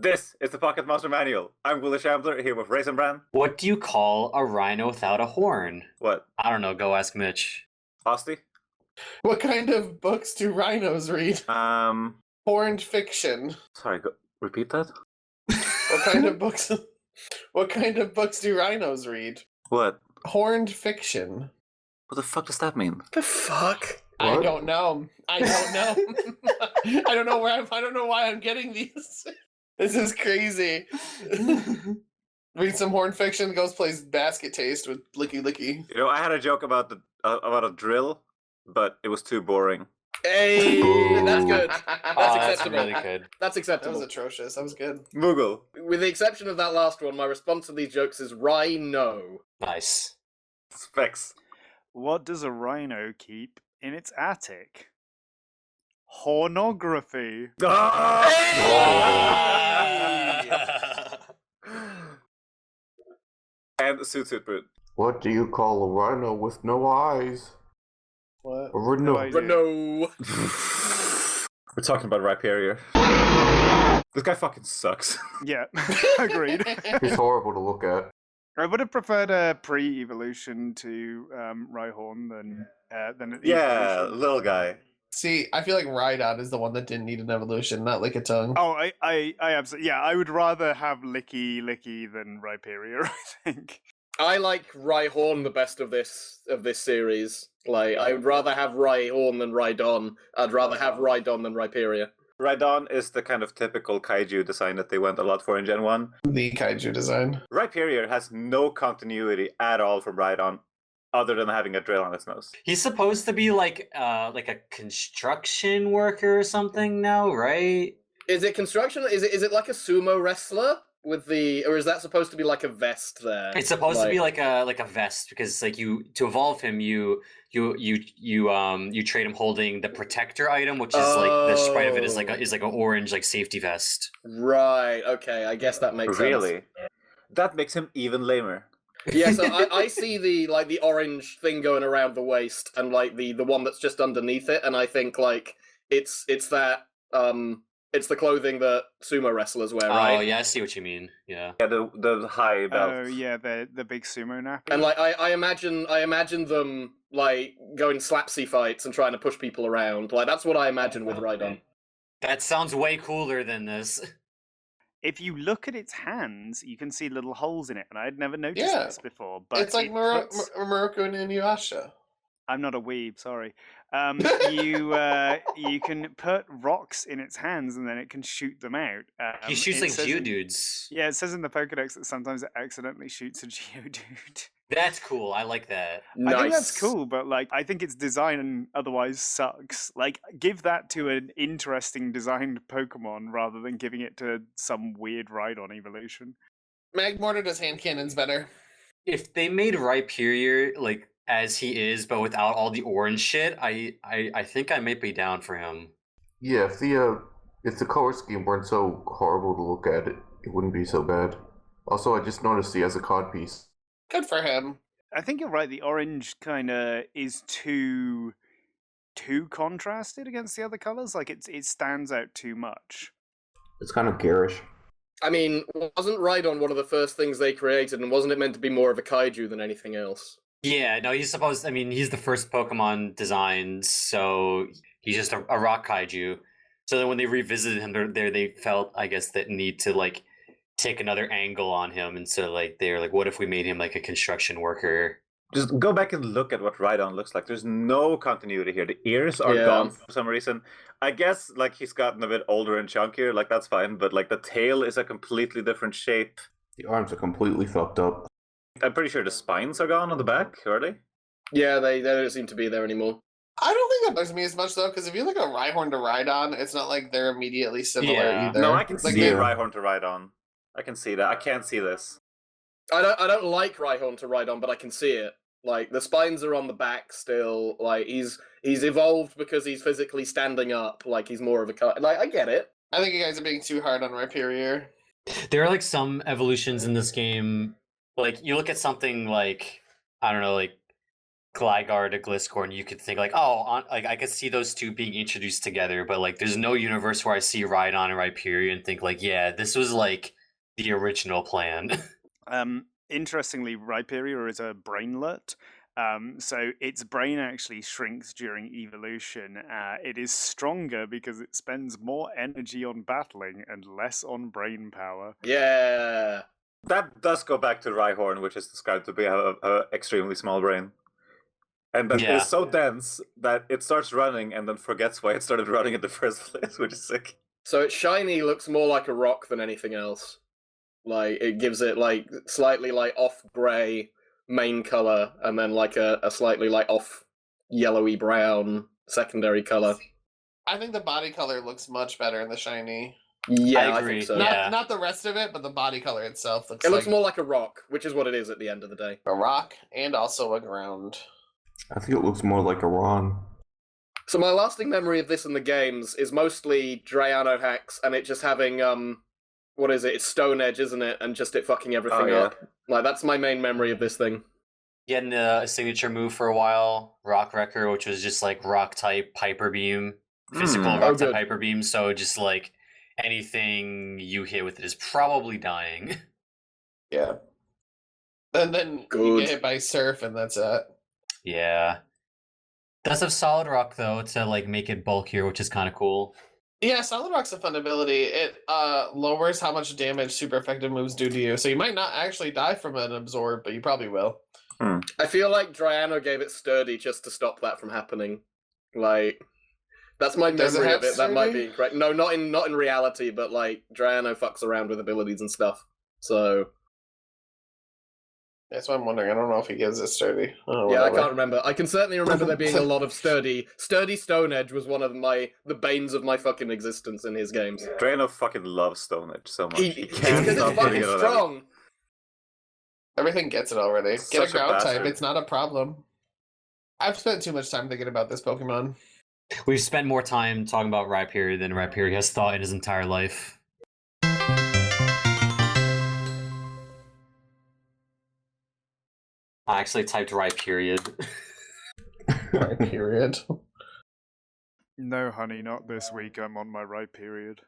This is the Pocket Monster Manual. I'm Willie Shambler here with Raisin Bran. What do you call a rhino without a horn? What? I don't know. Go ask Mitch. Hosty? What kind of books do rhinos read? Horned fiction. Sorry, repeat that? What kind of books? What kind of books do rhinos read? What? Horned fiction. What the fuck does that mean? The fuck? I What? don't know. I don't know. I don't know I don't know why I'm getting these. This is crazy. Read some horned fiction. Goes plays basket taste with Licky Licky. You know, I had a joke about a drill, but it was too boring. Hey, that's good. That's acceptable. really good. That's That acceptable. was atrocious. That was good. Moogle. With the exception of that last one, my response to these jokes is rhino. Nice. Specs. What does a rhino keep in its attic? Hornography. And Suit Boot. What do you call a rhino with no eyes? What? A rhino. No idea. Rhino. We're talking about Rhyperior. This guy fucking sucks. Yeah, agreed. He's horrible to look at. I would have preferred a pre-evolution to Rhyhorn than an Yeah, evolution. little guy. See, I feel like Rhydon is the one that didn't need an evolution, not like a tongue. Oh, I absolutely, yeah, I would rather have Licky than Rhyperior, I think. I like Rhyhorn the best of this series. Like, I would rather have Rhyhorn than Rhydon. I'd rather have Rhydon than Rhyperia. Rhydon is the kind of typical kaiju design that they went a lot for in Gen 1. The kaiju design. Rhyperior has no continuity at all from Rhydon, other than having a drill on its nose. He's supposed to be like a construction worker or something now, right? Is it construction? Is it like a sumo wrestler with the, or is that supposed to be like a vest there? It's supposed to be like a vest because like to evolve him you trade him holding the protector item, which is like the sprite of it is like an orange like safety vest. Right. Okay. I guess that makes sense. Really? That makes him even lamer. Yeah, so I see the orange thing going around the waist and like the one that's just underneath it, and I think like it's that it's the clothing that sumo wrestlers wear, right? Oh yeah, I see what you mean. Yeah. Yeah, the high belt. Oh yeah, the big sumo nappy. And like I imagine them like going slapsy fights and trying to push people around. Like that's what I imagine with Rhydon. That sounds way cooler than this. If you look at its hands, you can see little holes in it, and I'd never noticed Yeah. this before. But It's like it Muroko puts- and Inuyasha. I'm not a weeb, sorry. You can put rocks in its hands, and then it can shoot them out. He shoots it like says Geodudes. Yeah, it says in the Pokedex that sometimes it accidentally shoots a Geodude. That's cool. I like that. Nice. I think that's cool, but like I think its design otherwise sucks. Like, give that to an interesting designed Pokemon rather than giving it to some weird Rhydon evolution. Magmortar does hand cannons better. If they made Rhyperior like as he is, but without all the orange shit, I think I might be down for him. Yeah, if the color scheme weren't so horrible to look at, it wouldn't be so bad. Also, I just noticed he has a codpiece. Good for him. I think you're right. The orange kind of is too contrasted against the other colors. Like it stands out too much. It's kind of garish. I mean, wasn't Rhydon one of the first things they created, and wasn't it meant to be more of a kaiju than anything else? Yeah, no, he's supposed. I mean, he's the first Pokemon designed, so he's just a rock kaiju. So then when they revisited him, they felt, I guess, that need to like take another angle on him, and so like they're like, what if we made him like a construction worker? Just go back and look at what Rhydon looks like. There's no continuity here. The ears are Yeah. gone for some reason. I guess like he's gotten a bit older and chunkier, like that's fine, but like the tail is a completely different shape. The arms are completely fucked up. I'm pretty sure the spines are gone on the back, are they? Yeah, they don't seem to be there anymore. I don't think that bugs me as much though, because if you look at Rhyhorn to Rhydon, it's not like they're immediately similar Yeah. either. No, I can Like, see they- Rhyhorn to Rhydon. I can see that. I can't see this. I don't like Rhyhorn to Rhydon, but I can see it. Like the spines are on the back still. Like he's evolved because he's physically standing up. Like he's more of a like I get it. I think you guys are being too hard on Rhyperior. There are like some evolutions in this game. Like you look at something like I don't know, like Gligar to Gliscorn, you could think like, oh, like I could see those two being introduced together, but like, there's no universe where I see Rhydon and Rhyperior and think like, yeah, this was like the original plan. Interestingly, Rhyperior is a brainlet. So its brain actually shrinks during evolution. It is stronger because it spends more energy on battling and less on brain power. Yeah. That does go back to Rhyhorn, which is described to be a extremely small brain. And that it Yeah. is so dense that it starts running and then forgets why it started running in the first place, which is sick. So its shiny looks more like a rock than anything else. Like, it gives it, like, slightly, like, off-grey main colour, and then, like, a slightly, like, off yellowy brown secondary colour. I think the body color looks much better in the shiny. Yeah, I agree, think so. yeah. Not the rest of it, but the body color itself looks It like looks more like a rock, which is what it is at the end of the day. a rock and also a ground. I think it looks more like a Ron. So my lasting memory of this in the games is mostly Drayano hacks, and it just having, what is it? It's Stone Edge, isn't it? And just it fucking everything yeah. up. Like, that's my main memory of this thing. Getting a signature move for a while, Rock Wrecker, which was just like rock type Hyper Beam, physical Mm. rock Oh, type good. Hyper Beam. So just like anything you hit with it is probably dying. Yeah. And then you Good. get hit by Surf, and that's it. Yeah. Does have Solid Rock though to like make it bulkier, which is kind of cool. Yeah, Solid Rock's a fun ability. It lowers how much damage super effective moves do to you, so you might not actually die from an absorb, but you probably will. I feel like Drayano gave it Sturdy just to stop that from happening. Like, that's my Does it memory have of it. That might be Sturdy? incorrect. No, not in reality, but like Drayano fucks around with abilities and stuff. So That's what I'm wondering. I don't know if he gives it Sturdy. Oh, yeah, I whatever. can't remember. I can certainly remember there being a lot of Sturdy. Sturdy Stone Edge was one of the banes of my fucking existence in his games. Drano fucking loves Stone Edge so much. He It's can't because stop it's fucking putting it on everything. strong. Everything gets it already. Such Get a a ground type. bastard. It's not a problem. I've spent too much time thinking about this Pokemon. We've spent more time talking about Rhyperior than Rhyperior has thought in his entire life. I actually typed Rhyperiod. Period. No, honey, not this week. I'm on my right period.